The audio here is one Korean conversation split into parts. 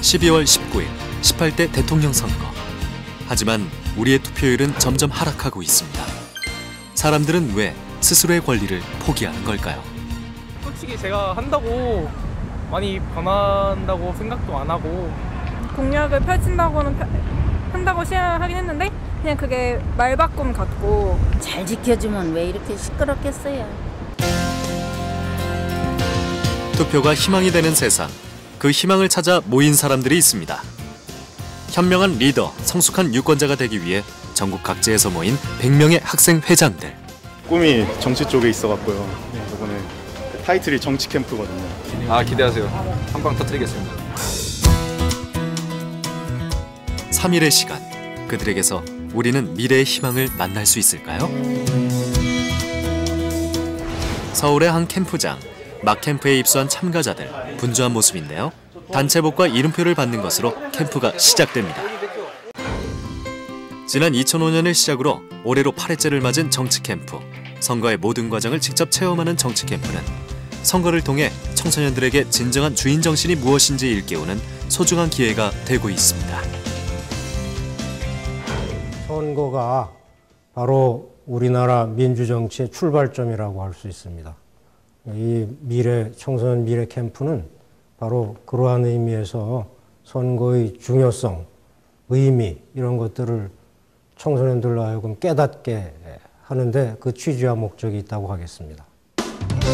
12월 19일 18대 대통령 선거. 하지만 우리의 투표율은 점점 하락하고 있습니다. 사람들은 왜 스스로의 권리를 포기하는 걸까요? 솔직히 제가 한다고 많이 변한다고 생각도 안 하고 공약을 펼친다고는 한다고 시행하긴 했는데 그냥 그게 말바꿈 같고 잘 지켜주면 왜 이렇게 시끄럽겠어요? 투표가 희망이 되는 세상, 그 희망을 찾아 모인 사람들이 있습니다. 현명한 리더, 성숙한 유권자가 되기 위해 전국 각지에서 모인 100명의 학생 회장들. 꿈이 정치 쪽에 있어갖고요. 이번에 타이틀이 정치 캠프거든요. 기대하세요. 한방 터뜨리겠습니다. 3일의 시간, 그들에게서 우리는 미래의 희망을 만날 수 있을까요? 서울의 한 캠프장, 막 캠프에 입소한 참가자들, 분주한 모습인데요. 단체복과 이름표를 받는 것으로 캠프가 시작됩니다. 지난 2005년을 시작으로 올해로 8회째를 맞은 정치 캠프. 선거의 모든 과정을 직접 체험하는 정치 캠프는 선거를 통해 청소년들에게 진정한 주인 정신이 무엇인지 일깨우는 소중한 기회가 되고 있습니다. 선거가 바로 우리나라 민주정치의 출발점이라고 할 수 있습니다. 이 청소년 미래 캠프는 바로 그러한 의미에서 선거의 중요성, 의미 이런 것들을 청소년들로 하여금 깨닫게 하는데 그 취지와 목적이 있다고 하겠습니다.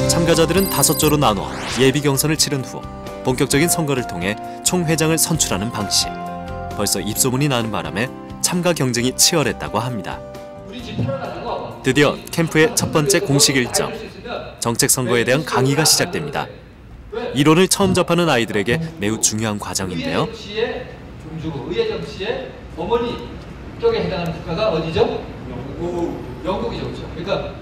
참가자들은 5조로 나눠 예비 경선을 치른 후 본격적인 선거를 통해 총회장을 선출하는 방식. 벌써 입소문이 나는 바람에 참가 경쟁이 치열했다고 합니다. 드디어 캠프의 첫 번째 공식 일정, 정책 선거에 대한 강의가 시작됩니다. 이론을 처음 접하는 아이들에게 매우 중요한 과정인데요. 의회 정치의 어머니 쪽에 해당하는 국가가 어디죠? 영국이죠, 그렇죠? 그러니까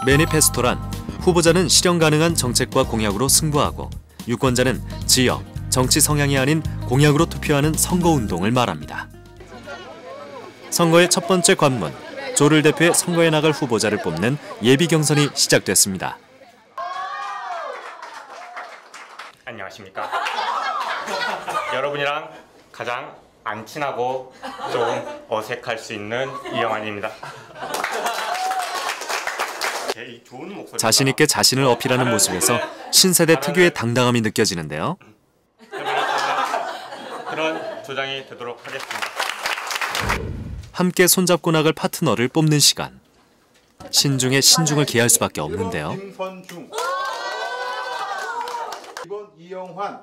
매니페스토란 후보자는 실현 가능한 정책과 공약으로 승부하고 유권자는 지역, 정치 성향이 아닌 공약으로 투표하는 선거운동을 말합니다. 선거의 첫 번째 관문, 조를 대표해 선거에 나갈 후보자를 뽑는 예비 경선이 시작됐습니다. 안녕하십니까. 여러분이랑 가장 안 친하고 좀 어색할 수 있는 이영환입니다. 자신 있게 자신을 어필하는 모습에서 신세대 특유의 당당함이 느껴지는데요. 그런 조장이 되도록 하겠습니다. 함께 손잡고 나갈 파트너를 뽑는 시간. 신중에 신중을 기할 수밖에 없는데요. 김선중. 이번 이영환.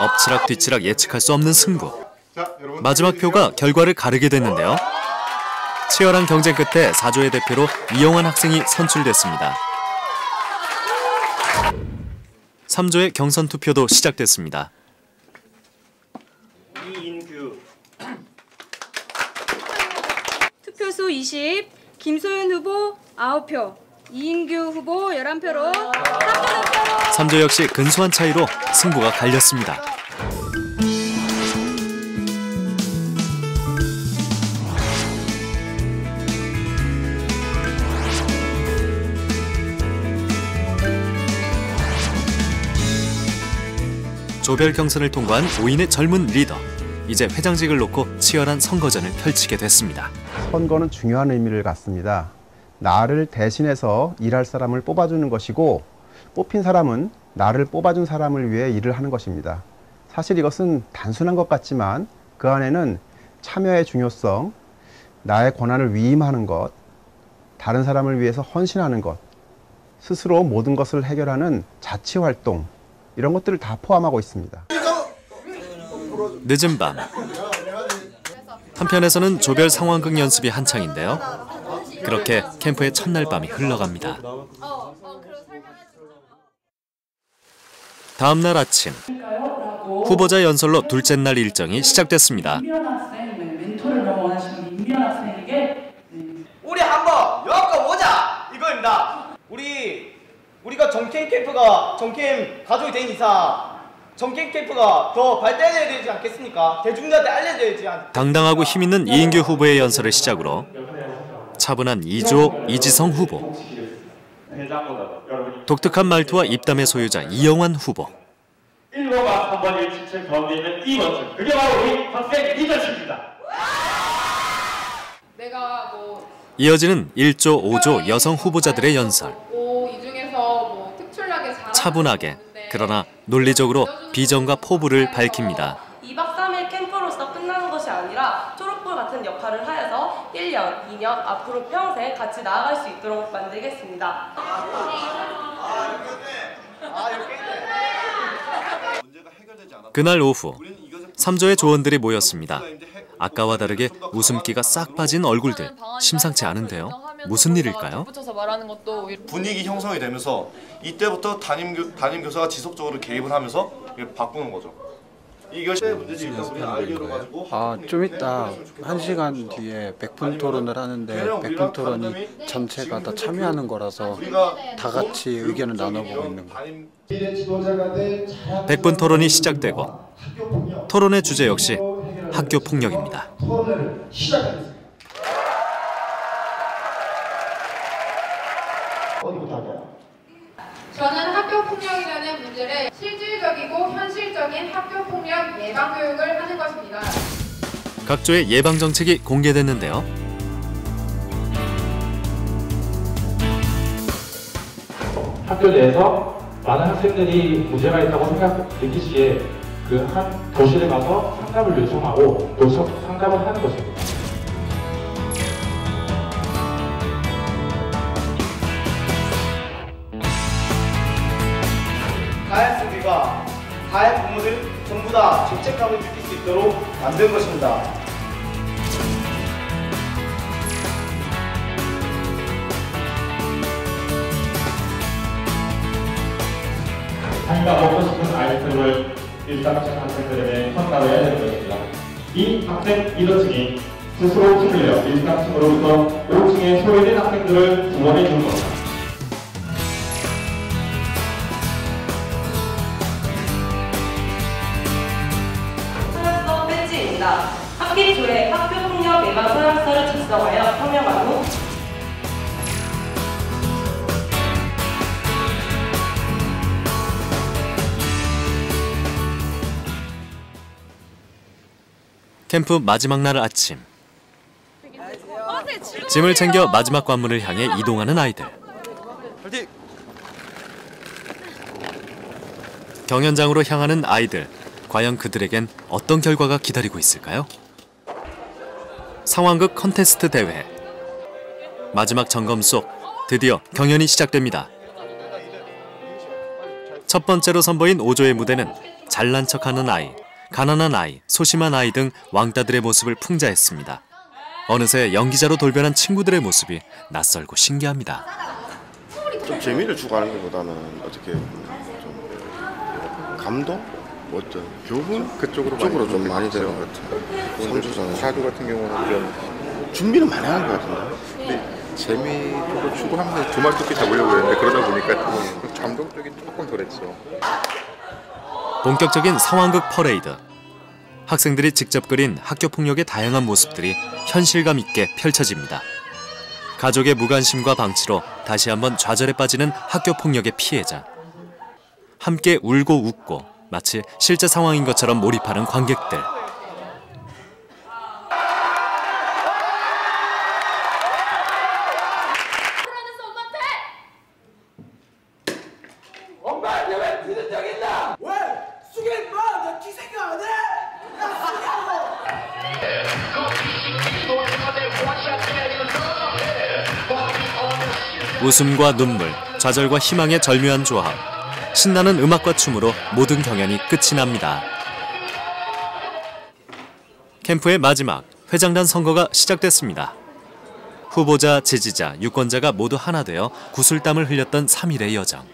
엎치락 뒤치락 예측할 수 없는 승부. 마지막 표가 결과를 가르게 됐는데요. 치열한 경쟁 끝에 4조의 대표로 이영환 학생이 선출됐습니다. 3조의 경선 투표도 시작됐습니다. 이인규. 투표수 20, 김소연 후보 9표, 이인규 후보 11표로 3조 역시 근소한 차이로 승부가 갈렸습니다. 조별 경선을 통과한 5인의 젊은 리더. 이제 회장직을 놓고 치열한 선거전을 펼치게 됐습니다. 선거는 중요한 의미를 갖습니다. 나를 대신해서 일할 사람을 뽑아주는 것이고 뽑힌 사람은 나를 뽑아준 사람을 위해 일을 하는 것입니다. 사실 이것은 단순한 것 같지만 그 안에는 참여의 중요성, 나의 권한을 위임하는 것, 다른 사람을 위해서 헌신하는 것, 스스로 모든 것을 해결하는 자치활동, 이런 것들을 다 포함하고 있습니다. 늦은 밤. 한편에서는 조별 상황극 연습이 한창인데요. 그렇게 캠프의 첫날 밤이 흘러갑니다. 다음 날 아침. 후보자 연설로 둘째 날 일정이 시작됐습니다. 우리 한번 여기 보자 이거입니다. 우리가 정캠 캠프가 정캠 가족이 된 이상 정캠 캠프가 더 발달해야 되지 않겠습니까? 대중들한테 알려져야지 않겠습니까? 당당하고 힘있는 이인규 후보의 연설을 시작으로 차분한 2조 이지성 후보. 회장보다 여러분 독특한 말투와 입담의 소유자 이영환 후보. 1번과 3번 177 가운데 있는 이 버튼, 그게 바로 우리 학생 리더십입니다. 내가 뭐 이어지는 1조, 5조 여성 후보자들의 연설. 이 중에서 뭐 특출나게 잘하는 차분하게, 그러나 논리적으로 비전과 포부를 밝힙니다. 2박 3일 캠프로서 끝나는 것이 아니라 초록불 같은 역할을 하여서 1년, 2년, 앞으로 평생 같이 나아갈 수 있도록 만들겠습니다. 그날 오후 3조의 조원들이 모였습니다. 아까와 다르게 웃음기가 싹 빠진 얼굴들. 심상치 않은데요. 무슨 일일까요? 분위기 형성이 되면서 이때부터 담임 교사가 지속적으로 개입을 하면서 바꾸는 거죠. 이것이 문제집니다. 우리 아이디어를 가지고 좀 이따 1시간 뒤에 100분 토론을 하는데 100분 토론이 전체가 다 참여하는 거라서 다 같이 의견을 나눠보고 있는 거예요. 100분 토론이 시작되고 토론의 주제 역시 학교 폭력입니다. 저는 학교 폭력이라는 문제를 실질적이고 현실적인 학교 폭력 예방 교육을 하는 것입니다. 각 조의 예방 정책이 공개됐는데요. 학교 내에서 많은 학생들이 문제가 있다고 느끼시기에 그 한 도시에 가서 상담을 요청하고 또 상담을 하는 것입니다. 가해 수비가 가해 부모들 전부 다 죄책감을 느낄 수 있도록 만든 것입니다. 자기가 먹고 싶은 아이템을 일상적 학생들에게 평가를 해야 되는 것입니다. 이 학생 리더층이 스스로 힘을 내어 1층으로부터 5층에 소외된 학생들을 구원해 주는 것입니다. 서약서 배지입니다. 학기초에 학교폭력 예방 서약서를 작성하여 서명한 후 캠프 마지막 날 아침. 짐을 챙겨 마지막 관문을 향해 이동하는 아이들. 경연장으로 향하는 아이들. 과연 그들에겐 어떤 결과가 기다리고 있을까요? 상황극 컨테스트 대회. 마지막 점검 속 드디어 경연이 시작됩니다. 첫 번째로 선보인 5조의 무대는 잘난 척하는 아이, 가난한 아이, 소심한 아이 등 왕따들의 모습을 풍자했습니다. 어느새 연기자로 돌변한 친구들의 모습이 낯설고 신기합니다. 좀 재미를 주고 하는 것보다는 어떻게 좀 감동? 어떤 교훈? 그쪽으로 좀 많이 되는 것 같아요. 3주잖아요. 4주 같은 경우는 좀 준비는 많이 하는 것 같은데. 근데 재미도 추구하면서 두말두기 잡으려고 했는데 그러다 보니까 감동적인 조금 덜했죠. 본격적인 상황극 퍼레이드. 학생들이 직접 그린 학교폭력의 다양한 모습들이 현실감 있게 펼쳐집니다. 가족의 무관심과 방치로 다시 한번 좌절에 빠지는 학교폭력의 피해자. 함께 울고 웃고 마치 실제 상황인 것처럼 몰입하는 관객들. 웃음과 눈물, 좌절과 희망의 절묘한 조합. 신나는 음악과 춤으로 모든 경연이 끝이 납니다. 캠프의 마지막, 회장단 선거가 시작됐습니다. 후보자, 지지자, 유권자가 모두 하나 되어 구슬땀을 흘렸던 3일의 여정.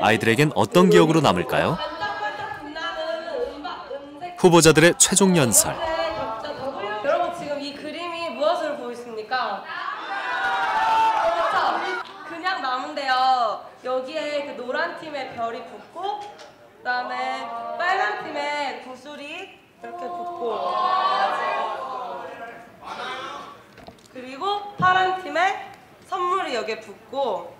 아이들에겐 어떤 기억으로 남을까요? 후보자들의 최종 연설. 여러분 지금 이 그림이 무엇을 보이십니까? 그냥 나무인데요. 여기에 그 노란 팀의 별이 붙고 그다음에 빨간 팀의 구슬이 이렇게 붙고 그리고 파란 팀의 선물이 여기에 붙고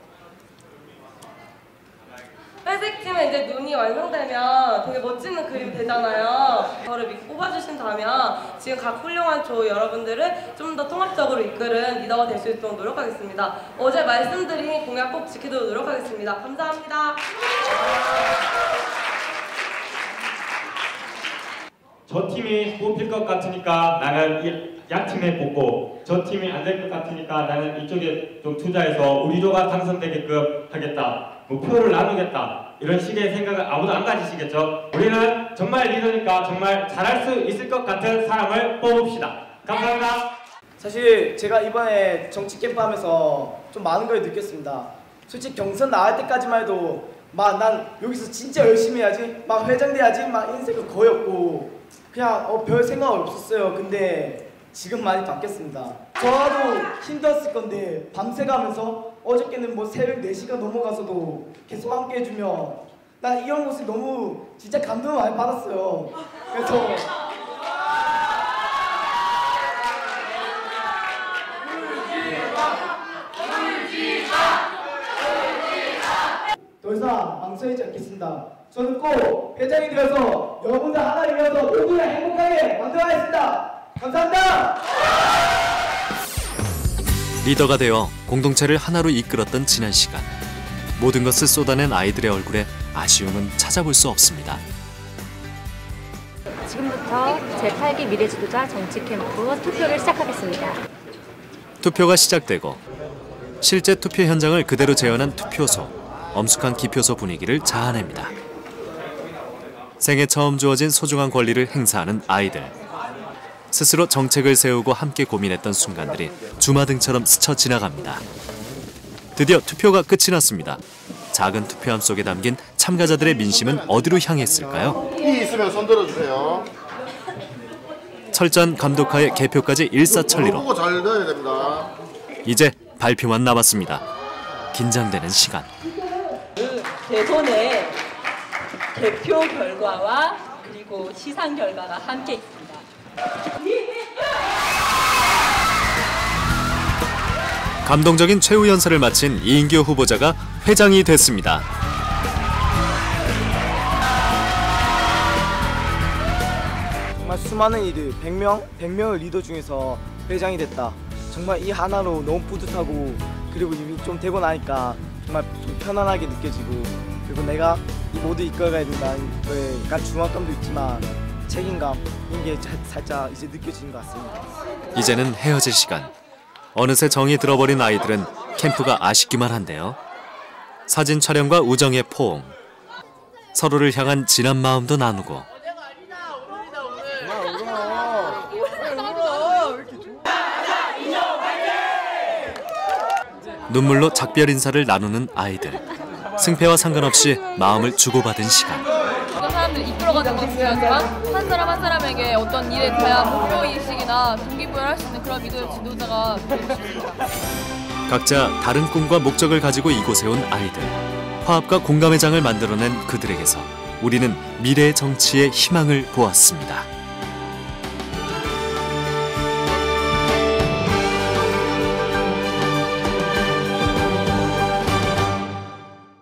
회색 팀에 이제 눈이 완성되면 되게 멋지는 그림이 되잖아요. 저를 믿고 뽑아주신다면 지금 각 훌륭한 조 여러분들을 좀 더 통합적으로 이끄는 리더가 될 수 있도록 노력하겠습니다. 어제 말씀드린 공약 꼭 지키도록 노력하겠습니다. 감사합니다. 저 팀이 뽑힐 것 같으니까 나는 양 팀에 뽑고 저 팀이 안 될 것 같으니까 나는 이쪽에 좀 투자해서 우리 조가 당선되게끔 하겠다. 뭐 표를 나누겠다. 이런 식의 생각을 아무도 안 가지시겠죠? 우리는 정말 리더니까 정말 잘할 수 있을 것 같은 사람을 뽑읍시다. 감사합니다. 사실 제가 이번에 정치 캠프 하면서 좀 많은 걸 느꼈습니다. 솔직히 경선 나갈 때까지만 해도 막 난 여기서 진짜 열심히 해야지, 막 회장 돼야지, 막 인생은 거의 없고 그냥 별 생각 없었어요. 근데 지금 많이 바뀌었습니다. 저도 힘들었을 건데 밤새 가면서 어저께는 뭐 새벽 4시가 넘어가서도 계속 함께 해주면 난 이런 모습 너무 진짜 감동을 많이 받았어요. 그래서 더 이상 망설이지 않겠습니다. 저는 꼭 회장이 되어서 여러분들 하나 이어서 모두를 행복하게 만들어가겠습니다. 감사합니다. 리더가 되어 공동체를 하나로 이끌었던 지난 시간. 모든 것을 쏟아낸 아이들의 얼굴에 아쉬움은 찾아볼 수 없습니다. 지금부터 제8기 미래지도자 정치캠프 투표를 시작하겠습니다. 투표가 시작되고 실제 투표 현장을 그대로 재현한 투표소. 엄숙한 기표소 분위기를 자아냅니다. 생애 처음 주어진 소중한 권리를 행사하는 아이들. 스스로 정책을 세우고 함께 고민했던 순간들이 주마등처럼 스쳐 지나갑니다. 드디어 투표가 끝이 났습니다. 작은 투표함 속에 담긴 참가자들의 민심은 어디로 향했을까요? 이 있으면 손 들어주세요. 철저한 감독하에 개표까지 일사천리로. 보고 잘 넣어야 됩니다. 이제 발표만 남았습니다. 긴장되는 시간. 대선의 개표 결과와 그리고 시상 결과가 함께 있습니다. 감동적인 최후 연설을 마친 이인규 후보자가 회장이 됐습니다. 정말 수많은 이들 100명의 리더 중에서 회장이 됐다. 정말 이 하나로 너무 뿌듯하고 그리고 이미 좀 되고 나니까 정말 좀 편안하게 느껴지고 그리고 내가 이 모두 이끌어가야 된다는 거에 약간 중압감도 있지만 책임감 이런 게 살짝 이제 느껴지는 것 같습니다. 이제는 헤어질 시간. 어느새 정이 들어버린 아이들은 캠프가 아쉽기만 한데요. 사진 촬영과 우정의 포옹. 서로를 향한 진한 마음도 나누고 눈물로 작별 인사를 나누는 아이들. 승패와 상관없이 마음을 주고받은 시간. 어떤 사람들이 이끌어가는 것도 중요하지만 한 사람 한 사람에게 어떤 일에 대한 목표의식이나 동기부여를 할 수 있는 그런 리더의 지도자가 되고 싶습니다. 각자 다른 꿈과 목적을 가지고 이곳에 온 아이들. 화합과 공감의 장을 만들어낸 그들에게서 우리는 미래의 정치의 희망을 보았습니다.